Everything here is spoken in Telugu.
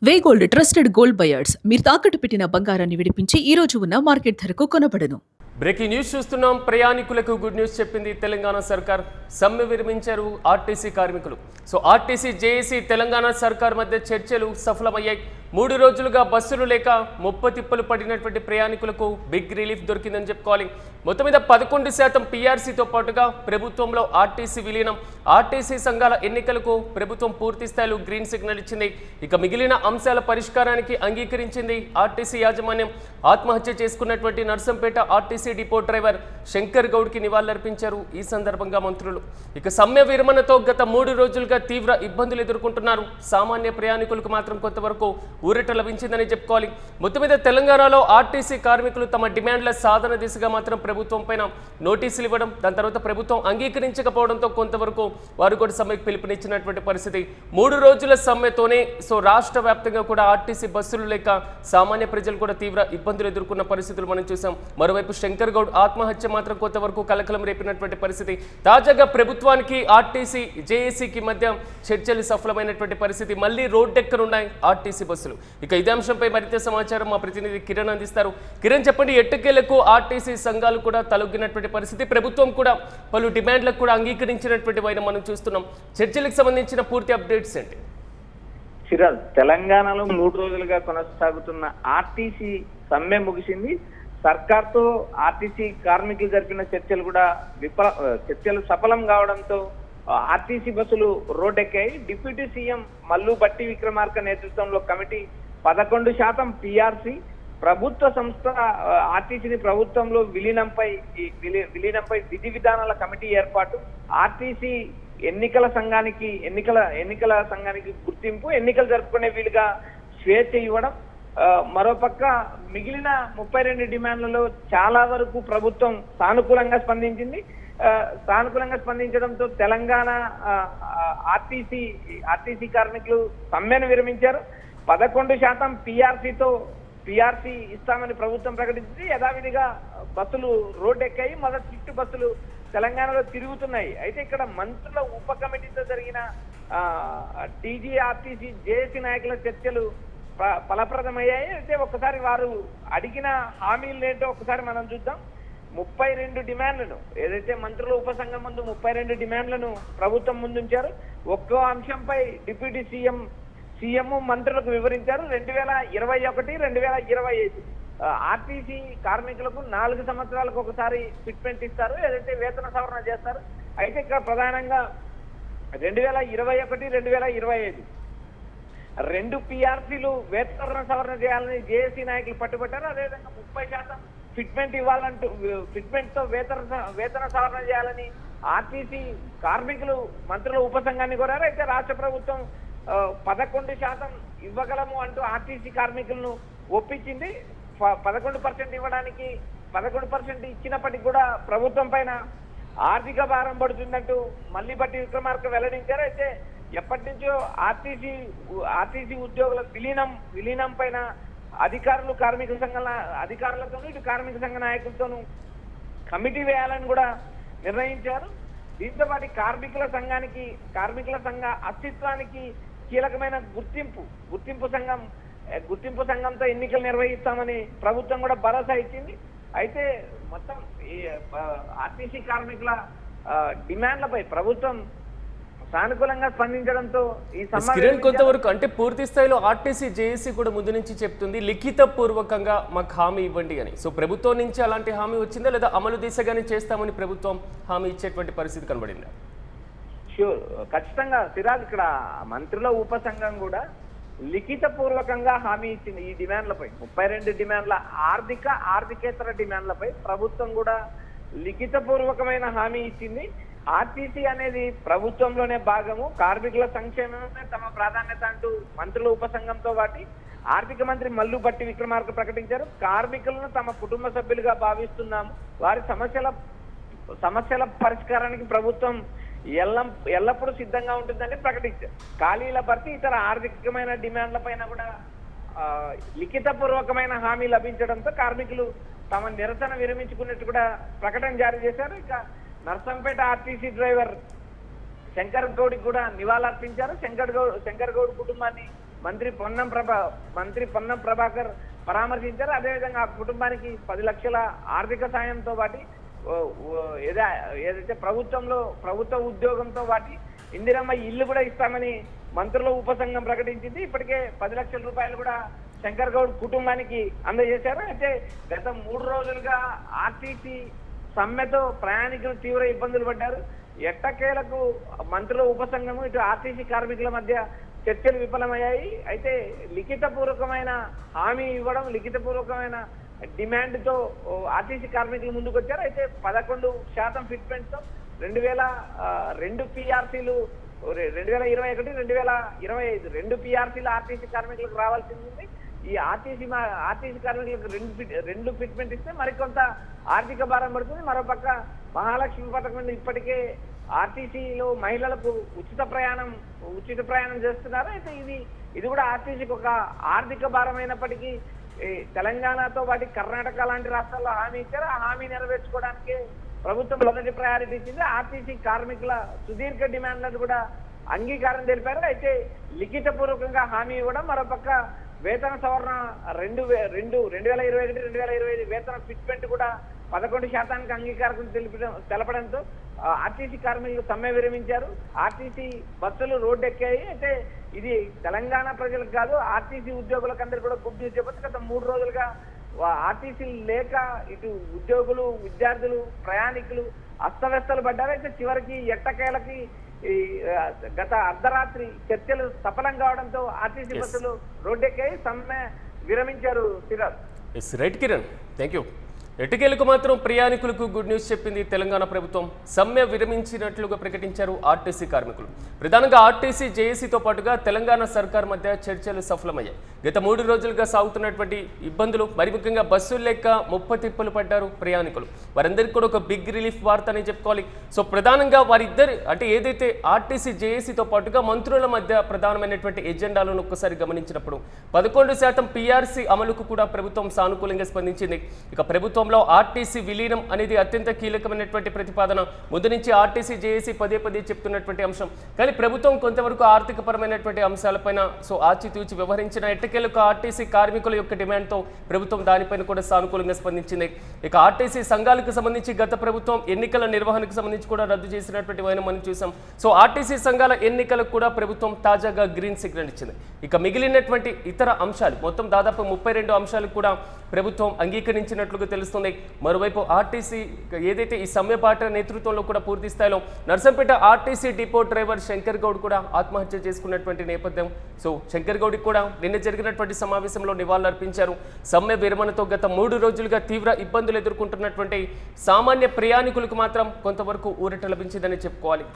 వేగోల్డ్ ట్రస్టెడ్ గోల్డ్ బయర్స్ మీరు తాకట్టు పెట్టిన బంగారాన్ని విడిపించి ఈ రోజు ఉన్న మార్కెట్ ధరకు కొనబడను. బ్రేకింగ్ న్యూస్ చూస్తున్నాం. ప్రయాణికులకు గుడ్ న్యూస్ చెప్పింది తెలంగాణ సర్కార్. సమ్మె విరమించారు ఆర్టీసీ కార్మికులు. సో ఆర్టీసీ జేఏసీ తెలంగాణ సర్కార్ మధ్య చర్చలు సఫలమయ్యాయి. 3 రోజులుగా బస్సులు లేక తిప్పలు పడినటువంటి ప్రయాణికులకు బిగ్ రిలీఫ్ దొరికిందని చెప్పుకోవాలి. మొత్తం మీద 11% పీఆర్సీతో పాటుగా ప్రభుత్వంలో ఆర్టీసీ విలీనం, ఆర్టీసీ సంఘాల ఎన్నికలకు ప్రభుత్వం పూర్తి స్థాయిలో గ్రీన్ సిగ్నల్ ఇచ్చింది. ఇక మిగిలిన అంశాల పరిష్కారానికి అంగీకరించింది ఆర్టీసీ యాజమాన్యం. ఆత్మహత్య చేసుకున్నటువంటి Narsampet RTC depot driver Shankar గౌడ్కి నివాళులర్పించారు ఈ సందర్భంగా మంత్రులు. ఇక సమ్మె విరమణతో గత 3 రోజులుగా తీవ్ర ఇబ్బందులు ఎదుర్కొంటున్నారు. సామాన్య ప్రయాణికులకు మాత్రం కొంతవరకు ఊరట లభించిందని చెప్పుకోవాలి. మొత్తం మీద తెలంగాణలో ఆర్టీసీ కార్మికులు తమ డిమాండ్ల సాధన దిశగా మాత్రం ప్రభుత్వం పైన నోటీసులు ఇవ్వడం, దాని తర్వాత ప్రభుత్వం అంగీకరించకపోవడంతో కొంతవరకు వారు కూడా సమ్మెకు పిలుపునిచ్చినటువంటి పరిస్థితి. 3 రోజుల సమ్మెతోనే రాష్ట్ర వ్యాప్తంగా కూడా ఆర్టీసీ బస్సులు లేక సామాన్య ప్రజలు కూడా తీవ్ర ఇబ్బందులు ఎదుర్కొన్న పరిస్థితులు మనం చూసాం. మరోవైపు శంకర్ గౌడ్ ఆత్మహత్య మాత్రం కొంతవరకు కలకలం రేపినటువంటి పరిస్థితి. తాజాగా ప్రభుత్వానికి ఆర్టీసీ జేఏసీకి మధ్య చర్చలు సఫలమైనటువంటి పరిస్థితి. మళ్ళీ రోడ్డెక్కనున్నాయి ఆర్టీసీ బస్సులు. ఇక ఇదే అంశంపై మరింత సమాచారం మా ప్రతినిధి కిరణ్ అందిస్తారు. కిరణ్, చెప్పండి, ఎట్టకేలకు ఆర్టీసీ సంఘాలు కూడా తలొగ్గినటువంటి పరిస్థితి, ప్రభుత్వం కూడా పలు డిమాండ్లకు కూడా అంగీకరించినటువంటి వైన మనం చూస్తున్నాం. చర్చలకు సంబంధించిన పూర్తి అప్డేట్స్ ఏంటి? సిరాజ్, తెలంగాణలో 3 రోజులుగా కొనసాగుతున్న ఆర్టీసీ సమ్మె ముగిసింది. సర్కార్తో ఆర్టీసీ కార్మికులు జరిపిన చర్చలు సఫలం కావడంతో ఆర్టీసీ బస్సులు రోడ్డెక్కాయి. డిప్యూటీ సీఎం మల్లు బట్టి విక్రమార్క నేతృత్వంలో కమిటీ 11% పీఆర్సీ ప్రభుత్వ సంస్థ ఆర్టీసీని ప్రభుత్వంలో విలీనంపై విధి విధానాల కమిటీ ఏర్పాటు, ఆర్టీసీ ఎన్నికల సంఘానికి గుర్తింపు, ఎన్నికలు జరుపుకునే వీలుగా స్వేచ్ఛ ఇవ్వడం. మరోపక్క మిగిలిన 32 డిమాండ్లలో చాలా వరకు ప్రభుత్వం సానుకూలంగా స్పందించడంతో తెలంగాణ ఆర్టీసీ కార్మికులు సమ్మెను విరమించారు. 11% పీఆర్సీ ఇస్తామని ప్రభుత్వం ప్రకటించింది. యథావిధిగా బస్సులు రోడ్డెక్కాయి. మొదటి షిఫ్ట్ బస్సులు తెలంగాణలో తిరుగుతున్నాయి. అయితే ఇక్కడ మంత్రుల ఉప కమిటీతో జరిగిన టీజీఆర్టీసీ జేఏసీ నాయకుల చర్చలు ఫలప్రదమయ్యాయి. అయితే ఒకసారి వారు అడిగిన హామీలు ఏంటో ఒకసారి మనం చూద్దాం. 32 డిమాండ్లను, ఏదైతే మంత్రుల ఉపసంఘం ముందు 32 డిమాండ్లను ప్రభుత్వం ముందుంచారు. ఒక్కో అంశంపై డిప్యూటీ సీఎం మంత్రులకు వివరించారు. 2021, 2025 ఆర్టీసీ కార్మికులకు 4 సంవత్సరాలకు ఒకసారి ఫిట్మెంట్ ఇస్తారు, ఏదైతే వేతన సవరణ చేస్తారు. అయితే ఇక్కడ ప్రధానంగా 2021, 2025 2 పీఆర్సీలు వేతన సవరణ చేయాలని జేఏసీ నాయకులు పట్టుబట్టారు. అదేవిధంగా 30% ఫిట్మెంట్ ఇవ్వాలంటూ ఫిట్మెంట్ తో వేతన సవరణ చేయాలని ఆర్టీసీ కార్మికులు మంత్రుల ఉపసంఘాన్ని కోరారు. అయితే రాష్ట్ర ప్రభుత్వం 11% ఇవ్వగలము అంటూ ఆర్టీసీ కార్మికులను ఒప్పించింది. 11% ఇవ్వడానికి 11% ఇచ్చినప్పటికీ కూడా ప్రభుత్వం పైన ఆర్థిక భారం పడుతుందంటూ మళ్ళీ బట్టి విక్రమార్క వెల్లడించారు. అయితే ఎప్పటి నుంచో ఆర్టీసీ ఉద్యోగుల విలీనం పైన అధికారులు అధికారులతోనూ ఇటు కార్మిక సంఘ నాయకులతోనూ కమిటీ వేయాలని కూడా నిర్ణయించారు. దీంతో పాటు కార్మికుల సంఘ అస్తిత్వానికి కీలకమైన గుర్తింపు సంఘంతో ఎన్నికలు నిర్వహిస్తామని ప్రభుత్వం కూడా భరోసా ఇచ్చింది. అయితే మొత్తం ఈ ఆర్టీసీ కార్మికుల డిమాండ్లపై ప్రభుత్వం సానుకూలంగా స్పందించడంతో ఈ కిరణ్, కొంతవరకు అంటే పూర్తి స్థాయిలో ఆర్టీసీ జేఏసీ కూడా ముందు నుంచి చెప్తుంది లిఖిత పూర్వకంగా మాకు హామీ ఇవ్వండి అని. సో ప్రభుత్వం నుంచి అలాంటి హామీ వచ్చిందా, లేదా అమలు దిశగానే చేస్తామని ప్రభుత్వం హామీ ఇచ్చేటువంటి పరిస్థితి కనబడిందా? షూర్, ఖచ్చితంగా సిరాజ్, ఇక్కడ మంత్రుల ఉపసంఘం కూడా లిఖిత పూర్వకంగా హామీ ఇచ్చింది. ఈ డిమాండ్లపై 32 డిమాండ్ల ఆర్థికేతర డిమాండ్లపై ప్రభుత్వం కూడా లిఖిత పూర్వకమైన హామీ ఇచ్చింది. ఆర్టీసీ అనేది ప్రభుత్వంలోనే భాగము, కార్మికుల సంక్షేమమే తమ ప్రాధాన్యత అంటూ మంత్రుల ఉపసంఘంతో పాటు ఆర్థిక మంత్రి మల్లు బట్టి విక్రమార్క ప్రకటించారు. కార్మికులను తమ కుటుంబ సభ్యులుగా భావిస్తున్నాము, వారి సమస్యల పరిష్కారానికి ప్రభుత్వం ఎల్లప్పుడూ సిద్ధంగా ఉంటుందని ప్రకటించారు. ఖాళీల భర్తీ, ఇతర ఆర్థికమైన డిమాండ్ల పైన కూడా లిఖిత పూర్వకమైన హామీ లభించడంతో కార్మికులు తమ నిరసన విరమించుకున్నట్టు కూడా ప్రకటన జారీ చేశారు. ఇక నర్సంపేట ఆర్టీసీ డ్రైవర్ శంకర్ గౌడ్కి కూడా నివాళులర్పించారు. శంకర్ గౌడ్ కుటుంబాన్ని మంత్రి పొన్నం ప్రభాకర్ పరామర్శించారు. అదేవిధంగా ఆ కుటుంబానికి 10 లక్షల ఆర్థిక సాయంతో పాటు ఏదైతే ప్రభుత్వ ఉద్యోగంతో పాటు ఇందిరమ్మ ఇల్లు కూడా ఇస్తామని మంత్రుల ఉపసంఘం ప్రకటించింది. ఇప్పటికే 10 లక్షల రూపాయలు కూడా శంకర్ గౌడ్ కుటుంబానికి అందజేశారు. అయితే గత 3 రోజులుగా ఆర్టీసీ సమ్మెతో ప్రయాణికులు తీవ్ర ఇబ్బందులు పడ్డారు. ఎట్టకేలకు మంత్రుల ఉపసంఘము ఇటు ఆర్టీసీ కార్మికుల మధ్య చర్చలు విఫలమయ్యాయి. అయితే లిఖితపూర్వకమైన హామీ ఇవ్వడం, లిఖితపూర్వకమైన డిమాండ్ తో ఆర్టీసీ కార్మికులు ముందుకు వచ్చారు. అయితే 11% ఫిట్మెంట్ తో 2002 పిఆర్సీలు 2021, 2025 2 పిఆర్సీలు ఆర్టీసీ కార్మికులకు రావాల్సింది. ఈ ఆర్టీసీ కార్మికులకు రెండు ఫిట్మెంట్ ఇస్తే మరికొంత ఆర్థిక భారం పడుతుంది. మరోపక్క మహాలక్ష్మి పథకం ఇప్పటికే ఆర్టీసీలో మహిళలకు ఉచిత ప్రయాణం చేస్తున్నారు. అయితే ఇది కూడా ఆర్టీసీకి ఒక ఆర్థిక భారం అయినప్పటికీ తెలంగాణతో పాటు కర్ణాటక లాంటి రాష్ట్రాల్లో హామీ ఇచ్చారు. ఆ హామీ నెరవేర్చుకోవడానికి ప్రభుత్వం మొదటి ప్రయారిటీ ఇచ్చింది. ఆర్టీసీ కార్మికుల సుదీర్ఘ డిమాండ్లను కూడా అంగీకారం తెలిపారు. అయితే లిఖితపూర్వకంగా హామీ ఇవ్వడం, మరోపక్క వేతన సవరణ 2021, 2025 వేతన ఫిట్మెంట్ కూడా 11% అంగీకారం తెలపడంతో ఆర్టీసీ కార్మికులు సమ్మె విరమించారు. ఆర్టీసీ బస్సులు రోడ్డెక్కాయి. అయితే ఇది తెలంగాణ ప్రజలకు కాదు, ఆర్టీసీ ఉద్యోగులకు అందరూ కూడా గుడ్ న్యూస్ చెప్పొచ్చు. గత 3 రోజులుగా ఆర్టీసీ లేక ఇటు ఉద్యోగులు, విద్యార్థులు, ప్రయాణికులు అస్తవ్యస్తలు పడ్డారు. అయితే చివరికి ఎట్టకేలకి గత అర్ధరాత్రి చర్చలు సఫలం కావడంతో ఆర్టీసీ బస్సులు రోడ్డెక్కాయి, సమ్మె విరమించారు. Right Kiran, thank you. ఎటుకేలకు మాత్రం ప్రయాణికులకు గుడ్ న్యూస్ చెప్పింది తెలంగాణ ప్రభుత్వం. సమ్మె విరమించినట్లుగా ప్రకటించారు ఆర్టీసీ కార్మికులు. ప్రధానంగా ఆర్టీసీ జేఏసీతో పాటుగా తెలంగాణ సర్కార్ మధ్య చర్చలు సఫలమయ్యాయి. గత 3 రోజులుగా సాగుతున్నటువంటి ఇబ్బందులు, మరి ముఖ్యంగా బస్సులు లేక ముప్పతిప్పలు పడ్డారు ప్రయాణికులు. వారందరికీ కూడా ఒక బిగ్ రిలీఫ్ వార్త అని చెప్పుకోవాలి. సో ప్రధానంగా వారిద్దరు అంటే ఏదైతే ఆర్టీసీ జేఏసీతో పాటుగా మంత్రుల మధ్య ప్రధానమైనటువంటి ఎజెండాలను ఒక్కసారి గమనించినప్పుడు 11% పీఆర్సీ అమలుకు కూడా ప్రభుత్వం సానుకూలంగా స్పందించింది. ఇక ప్రభుత్వం ఆర్టీసీ విలీనం అనేది అత్యంత కీలకమైనటువంటి ప్రతిపాదన. ముందు నుంచి ఆర్టీసీ జేఏసీ పదే చెప్తున్నటువంటి అంశం. కానీ ప్రభుత్వం కొంతవరకు ఆర్థిక పరమైనటువంటి అంశాలపైన ఆచితూచి వ్యవహరించిన ఎట్టకేలకు ఆర్టీసీ కార్మికుల యొక్క డిమాండ్తో ప్రభుత్వం దానిపైన కూడా సానుకూలంగా స్పందించింది. ఇక ఆర్టీసీ సంఘాలకు సంబంధించి గత ప్రభుత్వం ఎన్నికల నిర్వహణకు సంబంధించి కూడా రద్దు చేసినటువంటి వైన మనం చూసాం. సో ఆర్టీసీ సంఘాల ఎన్నికలకు కూడా ప్రభుత్వం తాజాగా గ్రీన్ సిగ్నల్ ఇచ్చింది. ఇక మిగిలినటువంటి ఇతర అంశాలు మొత్తం దాదాపు 32 అంశాలకు కూడా ప్రభుత్వం అంగీకరించినట్లుగా తెలుస్తుంది. మరోవైపు ఆర్టీసీ ఏదైతే ఈ సమ్మెపాట నేతృత్వంలో కూడా పూర్తి స్థాయిలో Narsampet RTC depot driver Shankar Goud కూడా ఆత్మహత్య చేసుకున్నటువంటి నేపథ్యం. సో శంకర్ గౌడ్కి కూడా నిన్న జరిగినటువంటి సమావేశంలో నివాళులర్పించారు. సమ్మె విరమణతో గత 3 రోజులుగా తీవ్ర ఇబ్బందులు ఎదుర్కొంటున్నటువంటి సామాన్య ప్రయాణికులకు మాత్రం కొంతవరకు ఊరట లభించిందని చెప్పుకోవాలి.